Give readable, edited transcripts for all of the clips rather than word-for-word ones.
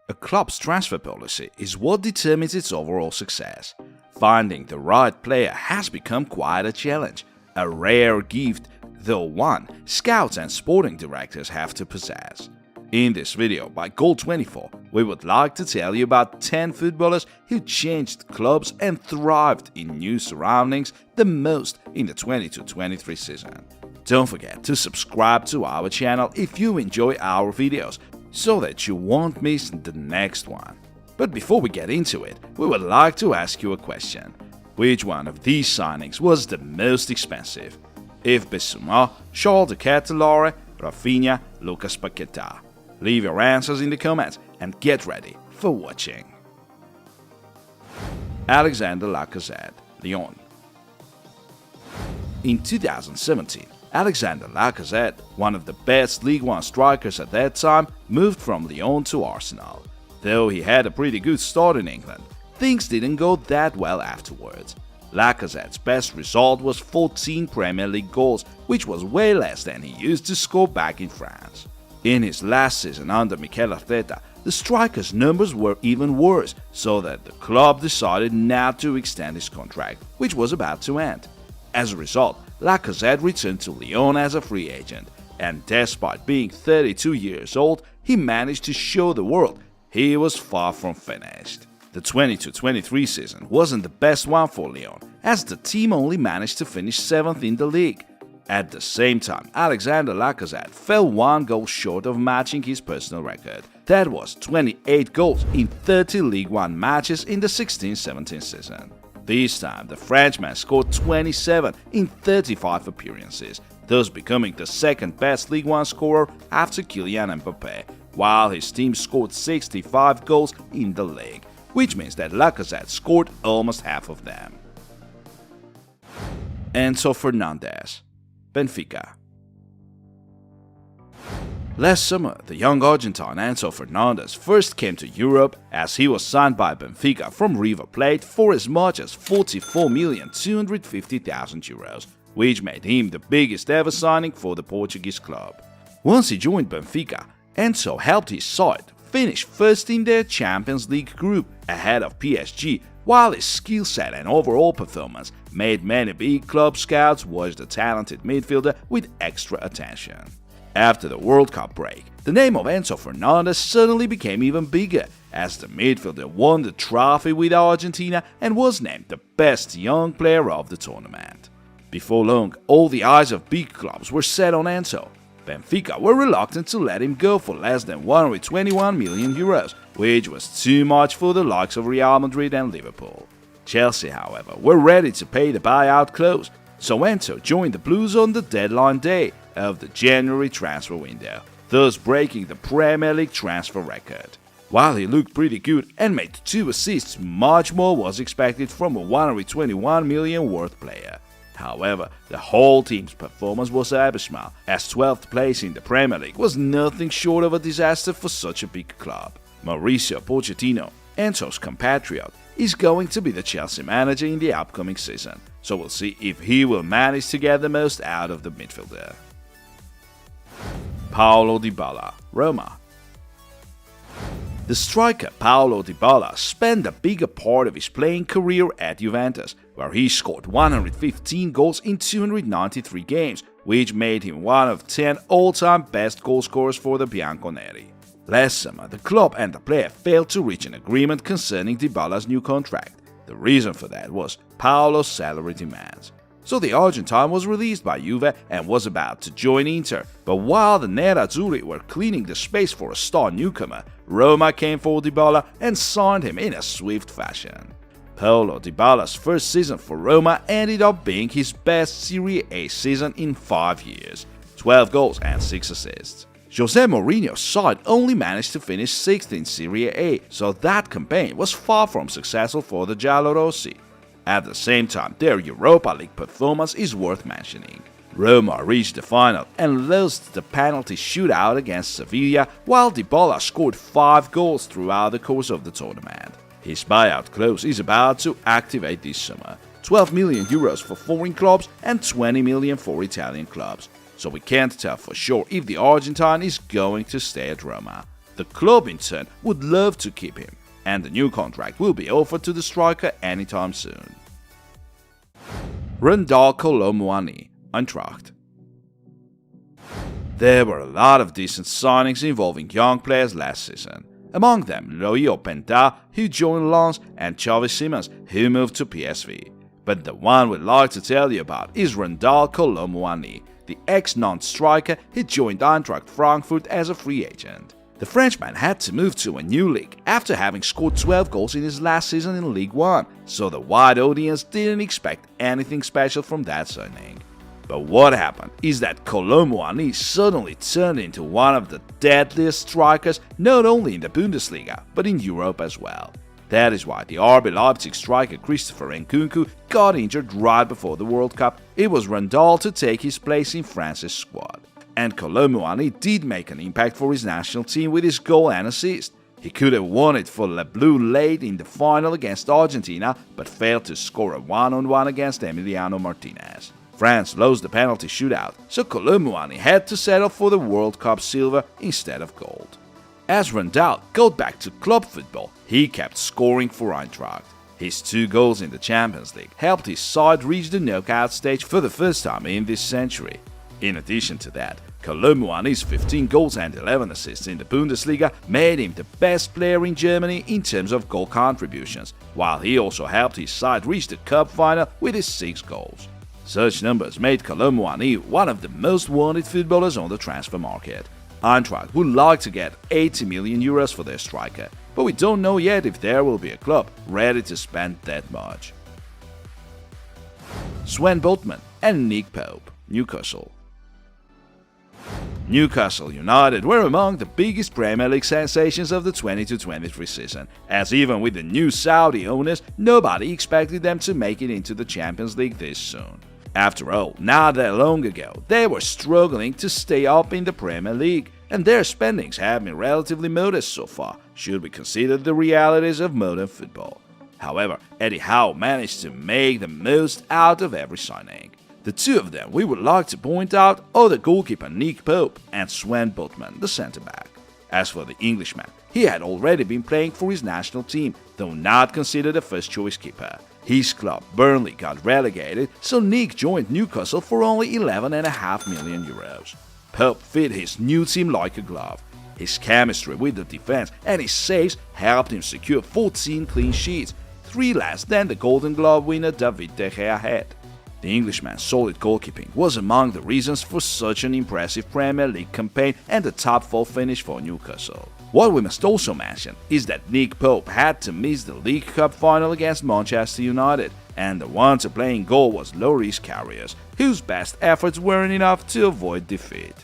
A club's transfer policy is what determines its overall success. Finding the right player has become quite a challenge, a rare gift, though one scouts and sporting directors have to possess. In this video by Goal24, we would like to tell you about 10 footballers who changed clubs and thrived in new surroundings the most in the 22-23 season. Don't forget to subscribe to our channel if you enjoy our videos, so that you won't miss the next one. But before we get into it, we would like to ask you a question. Which one of these signings was the most expensive? Yves Bissouma, Charles de Ketelaere, Rafinha, Lucas Paquetá? Leave your answers in the comments and get ready for watching. Alexandre Lacazette, Lyon. In 2017, Alexandre Lacazette, one of the best Ligue 1 strikers at that time, moved from Lyon to Arsenal. Though he had a pretty good start in England, things didn't go that well afterwards. Lacazette's best result was 14 Premier League goals, which was way less than he used to score back in France. In his last season under Mikel Arteta, the striker's numbers were even worse, so that the club decided not to extend his contract, which was about to end. As a result, Lacazette returned to Lyon as a free agent, and despite being 32 years old, he managed to show the world he was far from finished. The 22-23 season wasn't the best one for Lyon, as the team only managed to finish 7th in the league. At the same time, Alexandre Lacazette fell one goal short of matching his personal record. That was 28 goals in 30 Ligue 1 matches in the 16-17 season. This time, the Frenchman scored 27 in 35 appearances, thus becoming the second best Ligue 1 scorer after Kylian Mbappé, while his team scored 65 goals in the league, which means that Lacazette scored almost half of them. Enzo Fernandez, Benfica. Last summer, the young Argentine Enzo Fernandez first came to Europe as he was signed by Benfica from River Plate for as much as €44,250,000, which made him the biggest ever signing for the Portuguese club. Once he joined Benfica, Enzo helped his side finish first in their Champions League group ahead of PSG, while his skill set and overall performance made many big club scouts watch the talented midfielder with extra attention. After the World Cup break, the name of Enzo Fernandez suddenly became even bigger, as the midfielder won the trophy with Argentina and was named the best young player of the tournament. Before long, all the eyes of big clubs were set on Enzo. Benfica were reluctant to let him go for less than €121 million, which was too much for the likes of Real Madrid and Liverpool. Chelsea, however, were ready to pay the buyout clause, so Enzo joined the Blues on the deadline day of the January transfer window, thus breaking the Premier League transfer record. While he looked pretty good and made 2 assists, much more was expected from a €121 million worth player. However, the whole team's performance was abysmal, as 12th place in the Premier League was nothing short of a disaster for such a big club. Mauricio Pochettino, Enzo's compatriot, is going to be the Chelsea manager in the upcoming season, so we'll see if he will manage to get the most out of the midfielder. Paulo Dybala, Roma. The striker Paulo Dybala spent a bigger part of his playing career at Juventus, where he scored 115 goals in 293 games, which made him one of 10 all-time best goal scorers for the Bianconeri. Last summer, the club and the player failed to reach an agreement concerning Dybala's new contract. The reason for that was Paulo's salary demands. So the Argentine was released by Juve and was about to join Inter, but while the Nerazzurri were cleaning the space for a star newcomer, Roma came for Dybala and signed him in a swift fashion. Paulo Dybala's first season for Roma ended up being his best Serie A season in 5 years, 12 goals and 6 assists. Jose Mourinho's side only managed to finish 6th in Serie A, so that campaign was far from successful for the Giallorossi. At the same time, their Europa League performance is worth mentioning. Roma reached the final and lost the penalty shootout against Sevilla, while Dybala scored 5 goals throughout the course of the tournament. His buyout clause is about to activate this summer, €12 million for foreign clubs and €20 million for Italian clubs, so we can't tell for sure if the Argentine is going to stay at Roma. The club in turn would love to keep him, and the new contract will be offered to the striker anytime soon. Randal Kolo Muani, Eintracht. There were a lot of decent signings involving young players last season. Among them, Loïc Openda, who joined Lens, and Xavi Simons, who moved to PSV. But the one we'd like to tell you about is Randal Kolo Muani, the ex-Nantes striker who joined Eintracht Frankfurt as a free agent. The Frenchman had to move to a new league after having scored 12 goals in his last season in Ligue 1, so the wide audience didn't expect anything special from that signing. But what happened is that Kolo Muani suddenly turned into one of the deadliest strikers not only in the Bundesliga but in Europe as well. That is why the RB Leipzig striker Christopher Nkunku got injured right before the World Cup. It was Randal to take his place in France's squad. And Kolo Muani did make an impact for his national team with his goal and assist. He could have won it for Le Bleu late in the final against Argentina, but failed to score a one-on-one against Emiliano Martinez. France lost the penalty shootout, so Kolo Muani had to settle for the World Cup silver instead of gold. As Randal got back to club football, he kept scoring for Eintracht. His 2 goals in the Champions League helped his side reach the knockout stage for the first time in this century. In addition to that, Kolo Muani's 15 goals and 11 assists in the Bundesliga made him the best player in Germany in terms of goal contributions, while he also helped his side reach the cup final with his 6 goals. Such numbers made Kolo Muani one of the most wanted footballers on the transfer market. Eintracht would like to get 80 million euros for their striker, but we don't know yet if there will be a club ready to spend that much. Sven Botman and Nick Pope, Newcastle. Newcastle United were among the biggest Premier League sensations of the 22-23 season, as even with the new Saudi owners, nobody expected them to make it into the Champions League this soon. After all, not that long ago, they were struggling to stay up in the Premier League, and their spendings have been relatively modest so far, should we consider the realities of modern football. However, Eddie Howe managed to make the most out of every signing. The 2 of them we would like to point out are the goalkeeper Nick Pope and Sven Botman, the centre-back. As for the Englishman, he had already been playing for his national team, though not considered a first-choice keeper. His club, Burnley, got relegated, so Nick joined Newcastle for only 11.5 million euros. Pope fit his new team like a glove. His chemistry with the defense and his saves helped him secure 14 clean sheets, 3 less than the Golden Glove winner David De Gea had. The Englishman's solid goalkeeping was among the reasons for such an impressive Premier League campaign and a top 4 finish for Newcastle. What we must also mention is that Nick Pope had to miss the League Cup final against Manchester United, and the one to play in goal was Loris Karius, whose best efforts weren't enough to avoid defeat.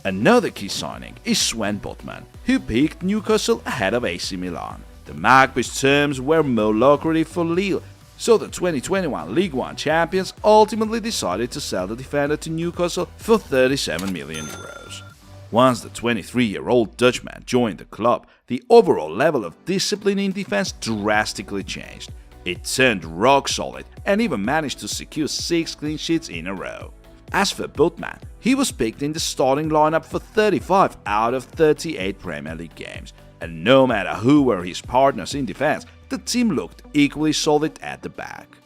Another key signing is Sven Botman, who picked Newcastle ahead of AC Milan. The Magpies' terms were more lucrative for Lille, so the 2021 League One champions ultimately decided to sell the defender to Newcastle for 37 million euros. Once the 23-year-old Dutchman joined the club, the overall level of discipline in defense drastically changed. It turned rock solid and even managed to secure 6 clean sheets in a row. As for Botman, he was picked in the starting lineup for 35 out of 38 Premier League games, and no matter who were his partners in defense, the team looked equally solid at the back.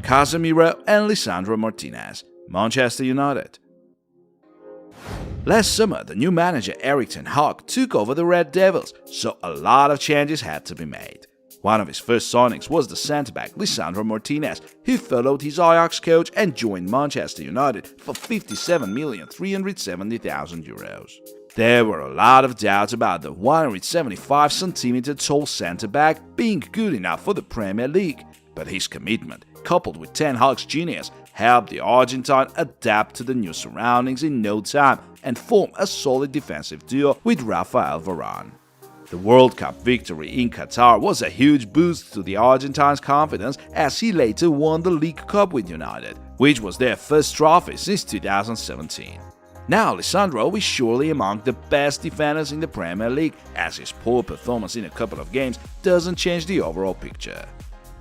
Casemiro and Lisandro Martinez, Manchester United. Last summer, the new manager Erik ten Hag took over the Red Devils, so a lot of changes had to be made. One of his first signings was the centre-back Lisandro Martinez, who followed his Ajax coach and joined Manchester United for 57,370,000 euros. There were a lot of doubts about the 175cm tall centre-back being good enough for the Premier League, but his commitment, coupled with Ten Hag's genius, helped the Argentine adapt to the new surroundings in no time and form a solid defensive duo with Rafael Varane. The World Cup victory in Qatar was a huge boost to the Argentine's confidence as he later won the League Cup with United, which was their first trophy since 2017. Now Lisandro is surely among the best defenders in the Premier League, as his poor performance in a couple of games doesn't change the overall picture.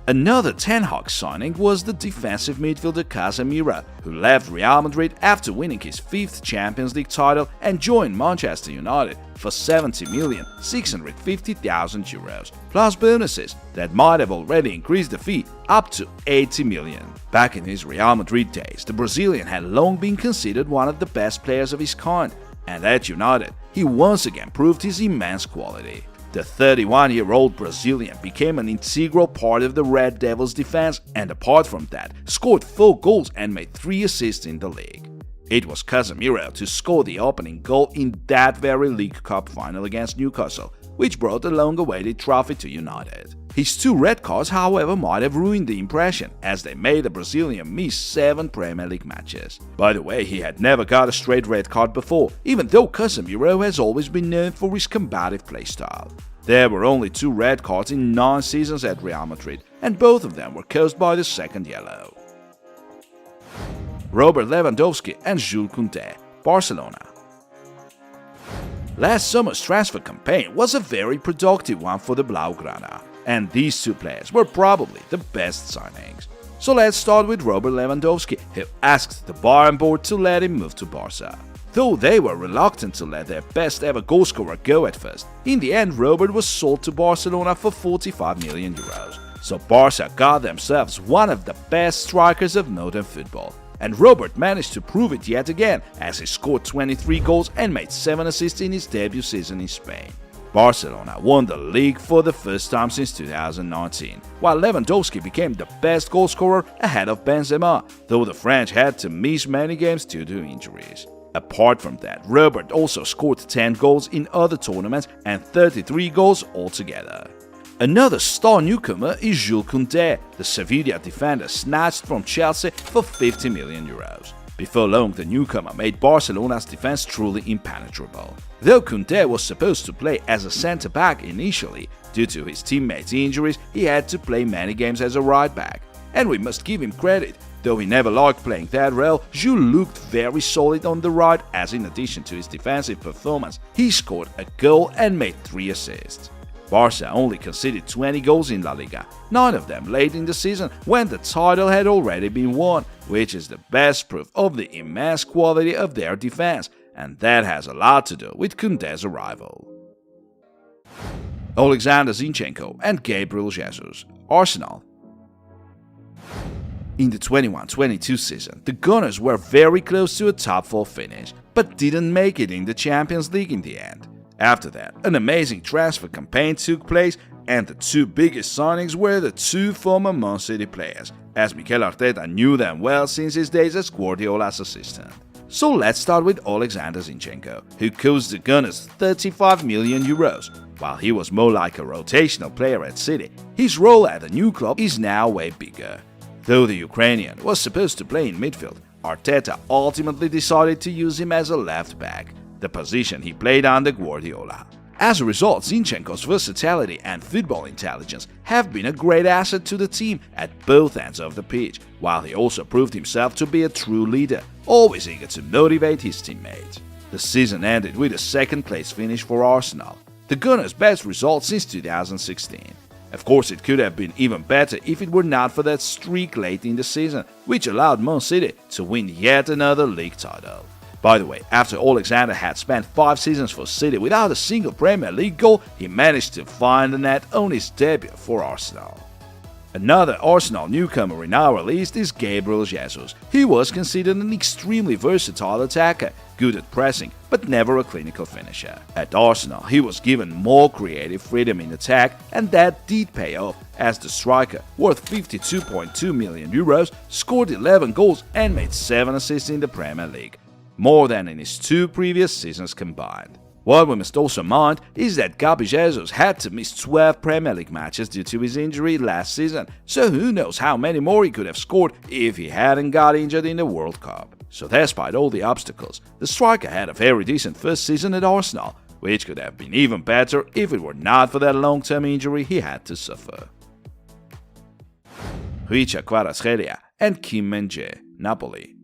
Another Ten Hag signing was the defensive midfielder Casemiro, who left Real Madrid after winning his 5th Champions League title and joined Manchester United for €70,650,000, plus bonuses that might have already increased the fee up to €80 million. Back in his Real Madrid days, the Brazilian had long been considered one of the best players of his kind, and at United, he once again proved his immense quality. The 31-year-old Brazilian became an integral part of the Red Devils' defense and, apart from that, scored 4 goals and made 3 assists in the league. It was Casemiro to score the opening goal in that very League Cup final against Newcastle, which brought the long-awaited trophy to United. His 2 red cards, however, might have ruined the impression, as they made the Brazilian miss 7 Premier League matches. By the way, he had never got a straight red card before, even though Casemiro has always been known for his combative playstyle. There were only 2 red cards in 9 seasons at Real Madrid, and both of them were caused by the second yellow. Robert Lewandowski and Jules Koundé, Barcelona. Last summer's transfer campaign was a very productive one for the Blaugrana, and these 2 players were probably the best signings. So let's start with Robert Lewandowski, who asked the Bayern board to let him move to Barca. Though they were reluctant to let their best ever goalscorer go at first, in the end Robert was sold to Barcelona for €45 million. So Barca got themselves one of the best strikers of modern football. And Robert managed to prove it yet again, as he scored 23 goals and made 7 assists in his debut season in Spain. Barcelona won the league for the first time since 2019, while Lewandowski became the best goalscorer ahead of Benzema, though the French had to miss many games due to injuries. Apart from that, Robert also scored 10 goals in other tournaments and 33 goals altogether. Another star newcomer is Jules Koundé, the Sevilla defender snatched from Chelsea for €50 million. Before long, the newcomer made Barcelona's defense truly impenetrable. Though Koundé was supposed to play as a centre-back initially, due to his teammates' injuries, he had to play many games as a right-back. And we must give him credit. Though he never liked playing that role, Jules looked very solid on the right, as in addition to his defensive performance, he scored a goal and made 3 assists. Barca only conceded 20 goals in La Liga, 9 of them late in the season when the title had already been won, which is the best proof of the immense quality of their defense, and that has a lot to do with Koundé's arrival. Alexander Zinchenko and Gabriel Jesus, Arsenal. In the 21-22 season, the Gunners were very close to a top 4 finish, but didn't make it in the Champions League in the end. After that, an amazing transfer campaign took place, and the 2 biggest signings were the 2 former Man City players, as Mikel Arteta knew them well since his days as Guardiola's assistant. So let's start with Alexander Zinchenko, who cost the Gunners €35 million. While he was more like a rotational player at City, his role at the new club is now way bigger. Though the Ukrainian was supposed to play in midfield, Arteta ultimately decided to use him as a left back, the position he played under Guardiola. As a result, Zinchenko's versatility and football intelligence have been a great asset to the team at both ends of the pitch, while he also proved himself to be a true leader, always eager to motivate his teammates. The season ended with a 2nd-place finish for Arsenal, the Gunners' best result since 2016. Of course, it could have been even better if it were not for that streak late in the season, which allowed Man City to win yet another league title. By the way, after Alexander had spent 5 seasons for City without a single Premier League goal, he managed to find the net on his debut for Arsenal. Another Arsenal newcomer in our list is Gabriel Jesus. He was considered an extremely versatile attacker, good at pressing, but never a clinical finisher. At Arsenal, he was given more creative freedom in attack, and that did pay off, as the striker, worth €52.2 million, scored 11 goals and made 7 assists in the Premier League, more than in his 2 previous seasons combined. What we must also mind is that Gabi Jesus had to miss 12 Premier League matches due to his injury last season, so who knows how many more he could have scored if he hadn't got injured in the World Cup. So despite all the obstacles, the striker had a very decent first season at Arsenal, which could have been even better if it were not for that long-term injury he had to suffer. Hvicha Kvaratskhelia and Kim Min-jae, Napoli.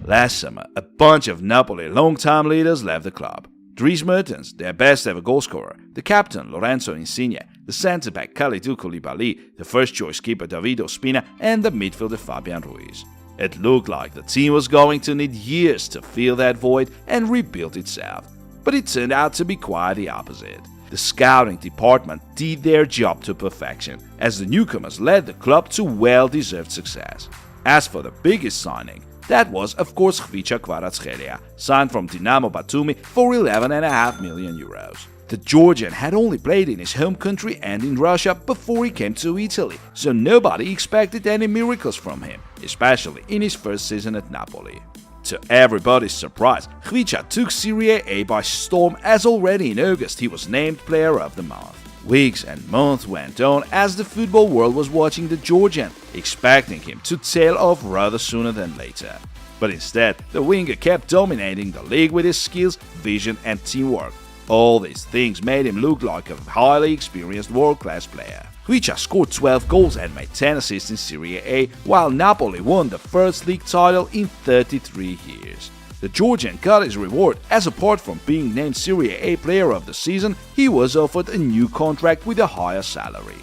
Last summer, a bunch of Napoli long-time leaders left the club. Dries Mertens, their best ever goalscorer, the captain Lorenzo Insigne, the centre-back Kalidou Koulibaly, the first-choice keeper David Ospina, and the midfielder Fabian Ruiz. It looked like the team was going to need years to fill that void and rebuild itself, but it turned out to be quite the opposite. The scouting department did their job to perfection, as the newcomers led the club to well-deserved success. As for the biggest signing, that was of course Khvicha Kvaratskhelia, signed from Dinamo Batumi for 11.5 million euros. The Georgian had only played in his home country and in Russia before he came to Italy, so nobody expected any miracles from him, especially in his first season at Napoli. To everybody's surprise, Khvicha took Serie A by storm, as already in August he was named Player of the Month. Weeks and months went on as the football world was watching the Georgian, expecting him to tail off rather sooner than later. But instead, the winger kept dominating the league with his skills, vision and teamwork. All these things made him look like a highly experienced world-class player. Khvicha scored 12 goals and made 10 assists in Serie A, while Napoli won the first league title in 33 years. The Georgian got his reward, as apart from being named Serie A Player of the Season, he was offered a new contract with a higher salary.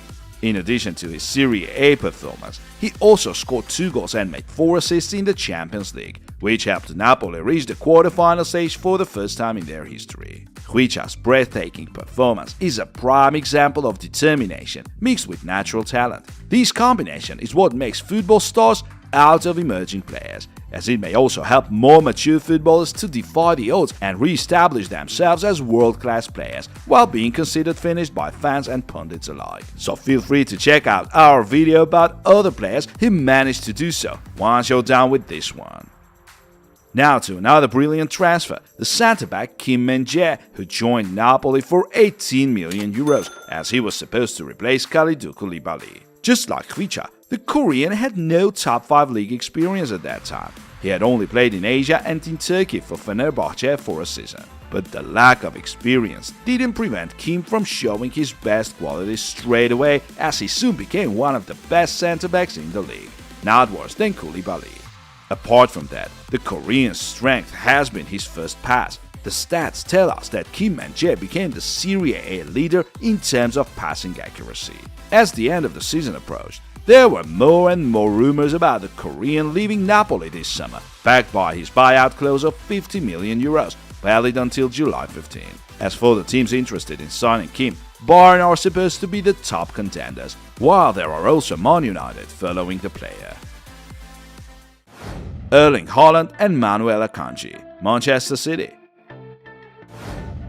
In addition to his Serie A performance, he also scored 2 goals and made 4 assists in the Champions League, which helped Napoli reach the quarter-final stage for the first time in their history. Khvicha's breathtaking performance is a prime example of determination mixed with natural talent. This combination is what makes football stars out of emerging players, as it may also help more mature footballers to defy the odds and re-establish themselves as world-class players while being considered finished by fans and pundits alike. So feel free to check out our video about other players who managed to do so once you're done with this one. Now to another brilliant transfer, the centre-back Kim Min-jae, who joined Napoli for 18 million euros, as he was supposed to replace Kalidou Koulibaly. Just like Khvicha, the Korean had no top 5 league experience at that time. He had only played in Asia and in Turkey for Fenerbahce for a season. But the lack of experience didn't prevent Kim from showing his best qualities straight away, as he soon became one of the best centre-backs in the league, not worse than Koulibaly. Apart from that, the Korean's strength has been his first pass. The stats tell us that Kim Min-jae became the Serie A leader in terms of passing accuracy. As the end of the season approached, there were more and more rumors about the Korean leaving Napoli this summer, backed by his buyout clause of 50 million euros, valid until July 15. As for the teams interested in signing Kim, Bayern are supposed to be the top contenders, while there are also Man United following the player. Erling Haaland and Manuel Akanji, Manchester City.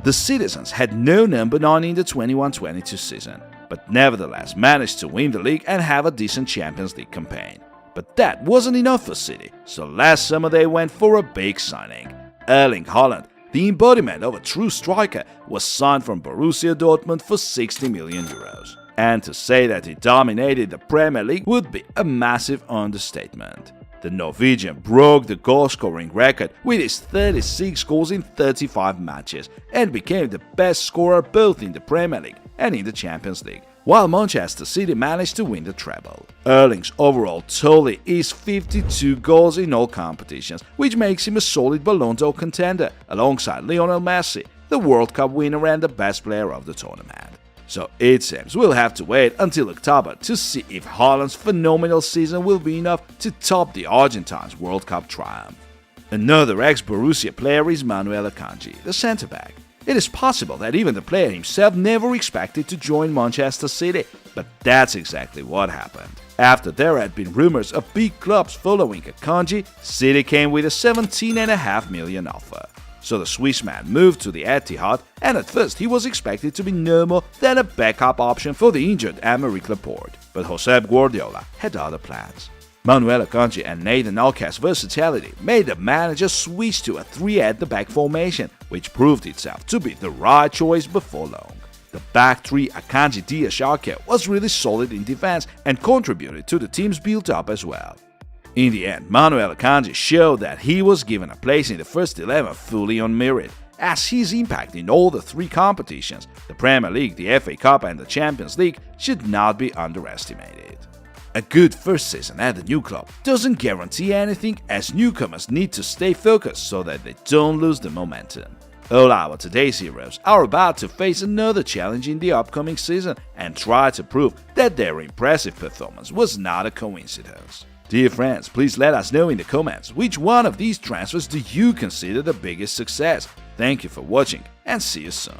The citizens had no number 9 in the 21-22 season, but nevertheless managed to win the league and have a decent Champions League campaign. But that wasn't enough for City, so last summer they went for a big signing. Erling Haaland, the embodiment of a true striker, was signed from Borussia Dortmund for 60 million euros. And to say that he dominated the Premier League would be a massive understatement. The Norwegian broke the goal-scoring record with his 36 goals in 35 matches and became the best scorer both in the Premier League and in the Champions League, while Manchester City managed to win the treble. Erling's overall tally is 52 goals in all competitions, which makes him a solid Ballon d'Or contender alongside Lionel Messi, the World Cup winner and the best player of the tournament. So it seems we'll have to wait until October to see if Haaland's phenomenal season will be enough to top the Argentines' World Cup triumph. Another ex-Borussia player is Manuel Akanji, the centre-back. It is possible that even the player himself never expected to join Manchester City, but that's exactly what happened. After there had been rumors of big clubs following Akanji, City came with a 17.5 million offer. So the Swiss man moved to the Etihad, and at first he was expected to be no more than a backup option for the injured Aymeric Laporte. But Josep Guardiola had other plans. Manuel Akanji and Nathan Alke's versatility made the manager switch to a 3 at the back formation, which proved itself to be the right choice before long. The back 3 Akanji Dias Xhaka was really solid in defense and contributed to the team's build-up as well. In the end, Manuel Akanji showed that he was given a place in the first 11 fully on merit, as his impact in all the 3 competitions, the Premier League, the FA Cup and the Champions League, should not be underestimated. A good first season at the new club doesn't guarantee anything, as newcomers need to stay focused so that they don't lose the momentum. All our today's heroes are about to face another challenge in the upcoming season and try to prove that their impressive performance was not a coincidence. Dear friends, please let us know in the comments which one of these transfers do you consider the biggest success. Thank you for watching and see you soon.